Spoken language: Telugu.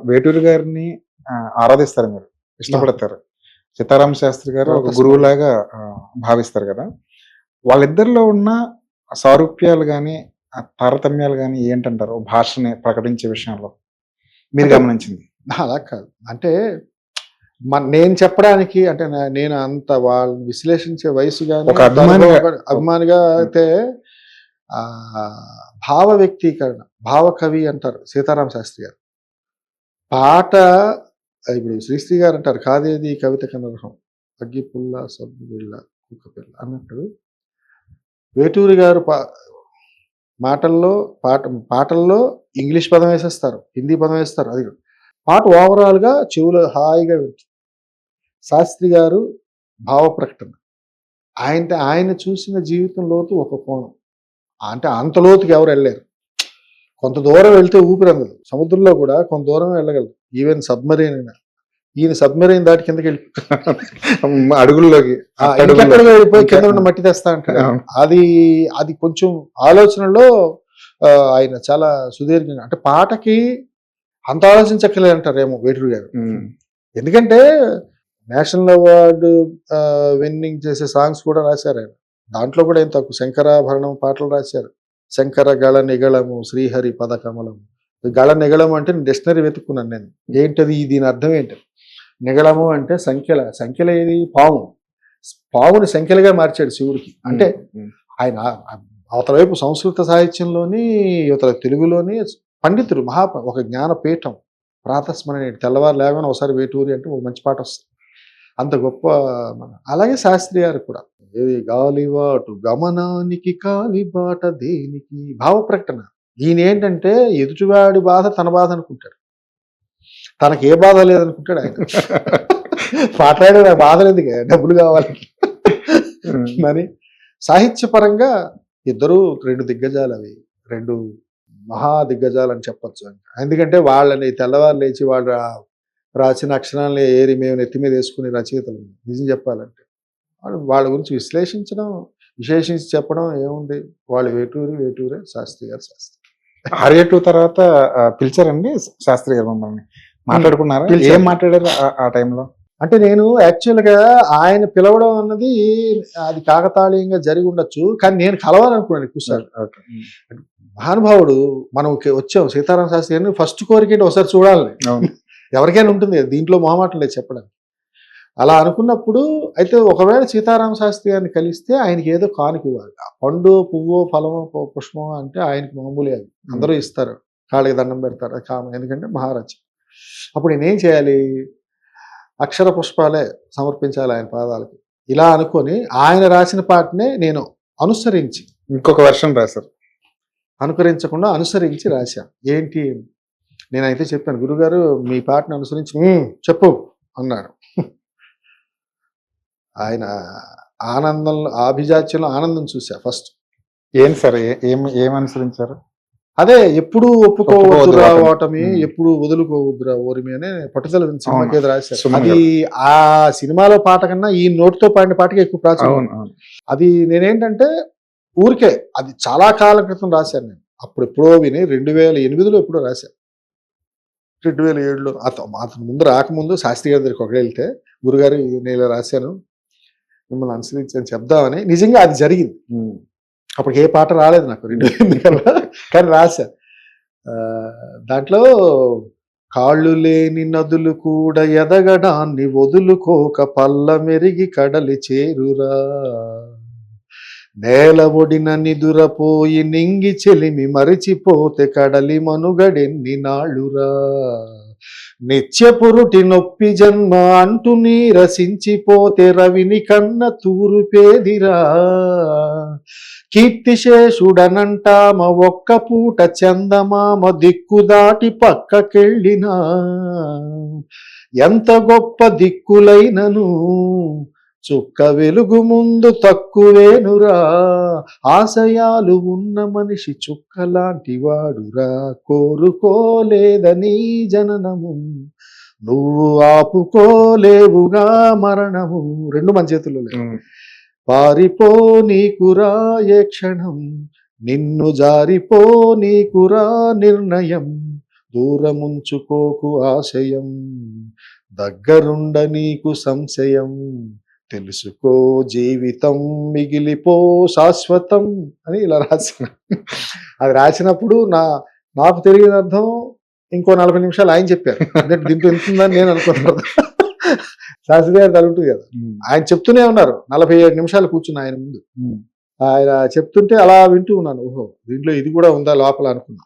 వేటూరి గారిని ఆరాధిస్తారు మీరు. ఇష్టపడతారు. సీతారామ శాస్త్రి గారు ఒక గురువులాగా భావిస్తారు కదా! వాళ్ళిద్దరిలో ఉన్న సారూప్యాలు గాని, తారతమ్యాలు గాని ఏంటంటారు? భాషని ప్రకటించే విషయంలో మీరు అంటే గమనించింది? అలా కాదు. అంటే నేను చెప్పడానికి అంటే నేను అంత వాళ్ళని విశ్లేషించే వయసు గాని, ఒక అభిమానిగా అభిమానిగా అయితే భావ వ్యక్తీకరణ, భావ కవి అంటారు సీతారామ శాస్త్రి గారు. పాట ఇప్పుడు శ్రీశ్రీ గారు అంటారు, కాదేది కవిత కనరహం అగ్గి పుల్ల సబ్బు బిళ్ళ కుక్క పిల్ల అన్నట్టు వేటూరి గారు పాటల్లో ఇంగ్లీష్ పదం వేసేస్తారు, హిందీ పదం వేస్తారు. అది పాట ఓవరాల్గా చెవులో హాయిగా వింటుంది. శాస్త్రి గారు భావ ప్రకటన, ఆయన చూసిన జీవితం లోతు ఒక కోణం. అంటే అంత లోతుకి ఎవరు వెళ్ళలేరు. కొంత దూరం వెళ్తే ఊపిరందదు. సముద్రంలో కూడా కొంత దూరం వెళ్ళగలరు. ఈవెన్ సబ్మరీన్ అయినా. ఈయన సబ్మరీన్ దాటి కిందకి అడుగుల్లోకి వెళ్ళిపోయి కింద ఉన్న మట్టి తెస్తా అంటాడు. అది కొంచెం ఆలోచనలో ఆయన చాలా సుదీర్ఘంగా, అంటే పాటకి అంత ఆలోచించక్కర్లేదు అంటారేమో వేటూరి గారు. ఎందుకంటే నేషనల్ అవార్డు విన్నింగ్ చేసే సాంగ్స్ కూడా రాశారు ఆయన. దాంట్లో కూడా ఏం తక్కువ. శంకరాభరణం పాటలు రాశారు. శంకర గళ నిగళము శ్రీహరి పద కమలము. గళ నిగళము అంటే డిక్షనరీ వెతుక్కున్నాను నేను. ఏంటది, దీని అర్థం ఏంటి? నిగళము అంటే సంఖ్యల ఏది? పావుని సంఖ్యలుగా మార్చాడు శివుడికి. అంటే ఆయన అవతల వైపు సంస్కృత సాహిత్యంలోని, ఇవతల తెలుగులోని పండితుడు, ఒక జ్ఞానపీఠం. ప్రాతస్మరణ, తెల్లవారు లేవని ఒకసారి వేటూరి అంటే ఒక మంచి పాట వస్తుంది. అంత గొప్ప అలాగే శాస్త్రి గారు కూడా ఏది గాలివాటు గమనానికి కాలిబాట దేనికి, భావ ప్రకటన. ఈయన ఏంటంటే ఎదుటివాడి బాధ తన బాధ అనుకుంటాడు, తనకి ఏ బాధ లేదనుకుంటాడు ఆయన. మాట్లాడే నాకు బాధ లేదు, డబ్బులు కావాలి. మరి సాహిత్యపరంగా ఇద్దరు రెండు దిగ్గజాలు, అవి రెండు మహా దిగ్గజాలు అని చెప్పచ్చు. ఎందుకంటే వాళ్ళని తెల్లవారు లేచి వాళ్ళు రాసిన అక్షరాలని ఏరి మేము నెత్తి మీద వేసుకునే రచయితలు. నిజం చెప్పాలంటే వాళ్ళ గురించి విశ్లేషించడం, విశేషించి చెప్పడం ఏముంది. వాళ్ళు వేటూరే, శాస్త్రి గారు శాస్త్రి. ఆర్య2 తర్వాత పిలిచారండి శాస్త్రి గారు మమ్మల్ని? మాట్లాడుకున్నారా? ఏం మాట్లాడారు ఆ టైంలో? అంటే నేను యాక్చువల్గా ఆయన పిలవడం అన్నది అది కాకతాళీయంగా జరిగి ఉండొచ్చు, కానీ నేను కలవాలనుకున్నాను ఎక్కువసారి. మహానుభావుడు, మనం వచ్చాం సీతారామ శాస్త్రి గారిని, ఫస్ట్ కోరిక ఒకసారి చూడాలి. ఎవరికైనా ఉంటుంది, దీంట్లో మొహమాటం లేదు చెప్పడానికి. అలా అనుకున్నప్పుడు అయితే ఒకవేళ సీతారామ శాస్త్రి గారిని కలిస్తే ఆయనకి ఏదో కానుక ఇవ్వాలి. పండు, పువ్వు, ఫలము, పుష్పం అంటే ఆయనకి మామూలే, అది అందరూ ఇస్తారు, కాళ్ళకి దండం పెడతారు, అది కామన్. ఎందుకంటే మహారాజు. అప్పుడు నేనేం చేయాలి? అక్షర పుష్పాలే సమర్పించాలి ఆయన పాదాలకి. ఇలా అనుకొని ఆయన రాసిన పాటనే నేను అనుసరించి, ఇంకొక వర్షం రాశారు, అనుకరించకుండా అనుసరించి రాశా. ఏంటి నేనైతే చెప్పాను, గురుగారు మీ పాటను అనుసరించి చెప్పు అన్నాడు. ఆయన ఆనందంలో, ఆభిజాత్యంలో ఆనందం చూసా ఫస్ట్. ఏం సార్, ఏమనుసరించారు? అదే ఎప్పుడు ఒప్పుకోవద్దురా ఓటమి, ఎప్పుడు వదులుకోవద్దురా ఓరిమి అనే పట్టుదల సినిమాకి ఏదో రాశారు. అది ఆ సినిమాలో పాట కన్నా ఈ నోటితో పాడిన పాటకి ఎక్కువ ప్రాచుర్యం. అది నేనేంటంటే ఊరికే, అది చాలా కాలం క్రితం రాశాను నేను. అప్పుడు ఎప్పుడో విని 2008లో ఎప్పుడో రాశాను. 2007లో అతను ముందు రాకముందు శాస్త్రి గారి దగ్గరికి ఒకటి వెళ్తే, గురుగారు నేను ఇలా రాశాను, మిమ్మల్ని అనుసరించాను చెప్దామని. నిజంగా అది జరిగింది. అప్పుడు ఏ పాట రాలేదు నాకు 2008 కానీ రాశా. దాంట్లో కాళ్ళు లేని నదులు కూడా ఎదగడాన్ని వదులుకోక పల్ల మెరిగి కడలి చేరురా, నేల ఒడిన నిదురపోయి నింగి చెలిమి మరిచిపోతే కడలి మనుగడెన్ని నాళ్ళురా, నిత్యపురుటి నొప్పి జన్మ అంటూ నీరసించిపోతే రవిని కన్న తూరుపేదిరా, కీర్తిశేషుడనంటామ ఒక్క పూట చందమామ దిక్కుదాటి పక్కకెళ్ళినా, ఎంత గొప్ప దిక్కులైనను చుక్క వెలుగు ముందు తక్కువేనురా, ఆశయాలు ఉన్న మనిషి చుక్కలాంటి వాడురా, కోరుకోలేదని జననము నువ్వు ఆపుకోలేవుగా మరణము. రెండు మన చేతుల్లో లేవు. పారిపో నీకురా ఏ క్షణం, నిన్ను జారిపో నీకురా నిర్ణయం, దూరముంచుకోకు ఆశయం, దగ్గరుండ నీకు సంశయం, తెలుసుకో జీవితం మిగిలిపో శాశ్వతం అని ఇలా రాసిన. అది రాసినప్పుడు నాకు తెలియని అర్థం ఇంకో 40 నిమిషాలు ఆయన చెప్పారు. అంటే దీంట్లో ఎంత ఉందని నేను అనుకుంటున్నాను. శాస్త్రి గారు అది ఉంటుంది కదా, ఆయన చెప్తూనే ఉన్నారు 47 నిమిషాలు కూర్చున్నా ఆయన ముందు. ఆయన చెప్తుంటే అలా వింటూ ఉన్నాను. ఓహో, దీంట్లో ఇది కూడా ఉందా లోపల అనుకున్నా.